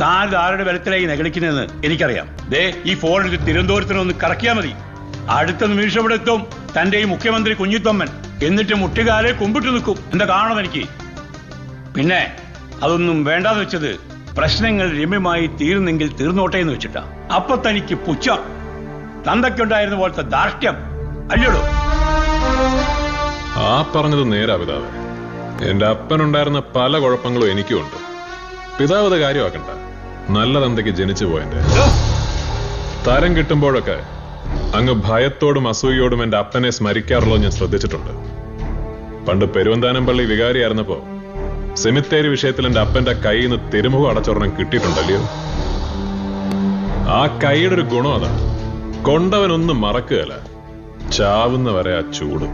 താൻ ആരുടെ ബലത്തിലായി നകളിക്കുന്നതെന്ന് എനിക്കറിയാം. ദേ ഈ ഫോൺ എടുത്ത് തിരുവനന്തപുരത്തിനൊന്ന് കറക്കിയാൽ മതി. അടുത്ത നിമിഷം ഇവിടെ എത്തും തന്റെ ഈ മുഖ്യമന്ത്രി കുഞ്ഞിത്തമ്മൻ. എന്നിട്ട് മുട്ടുകാലെ കുമ്പിട്ട് നിൽക്കും. എന്താ കാണണം എനിക്ക്? പിന്നെ അതൊന്നും വേണ്ടാന്ന് വെച്ചത് പ്രശ്നങ്ങൾ രമ്യമായി തീർന്നെങ്കിൽ തീർന്നോട്ടെ എന്ന് വെച്ചിട്ടാ. അപ്പൊ തനിക്ക് പുച്ഛം, തന്തയ്ക്കുണ്ടായിരുന്ന പോലത്തെ ധാർഷ്ട്യം അല്ലടോ? ആ പറഞ്ഞത് നേരാ പിതാവ്. എന്റെ അപ്പനുണ്ടായിരുന്ന പല കുഴപ്പങ്ങളും എനിക്കും ഉണ്ട്. പിതാവ് അത് കാര്യമാക്കണ്ട. നല്ല തന്തയ്ക്ക് ജനിച്ചു പോയെന്റെ തരം കിട്ടുമ്പോഴൊക്കെ അങ്ങ് ഭയത്തോടും അസൂയോടും എന്റെ അപ്പനെ സ്മരിക്കാറുള്ളത് ഞാൻ ശ്രദ്ധിച്ചിട്ടുണ്ട്. പണ്ട് പെരുവന്താനം പള്ളി വികാരിയായിരുന്നപ്പോ സെമിത്തേരി വിഷയത്തിൽ എന്റെ അപ്പന്റെ കയ്യിൽ നിന്ന് തിരുമുഖം അടച്ചൊരെണ്ണം കിട്ടിയിട്ടുണ്ടല്ലോ. ആ കൈയുടെ ഒരു ഗുണം അതാണ്, കൊണ്ടവനൊന്നും മറക്കുകയല്ല, ചാവുന്ന വരെ ആ ചൂട്.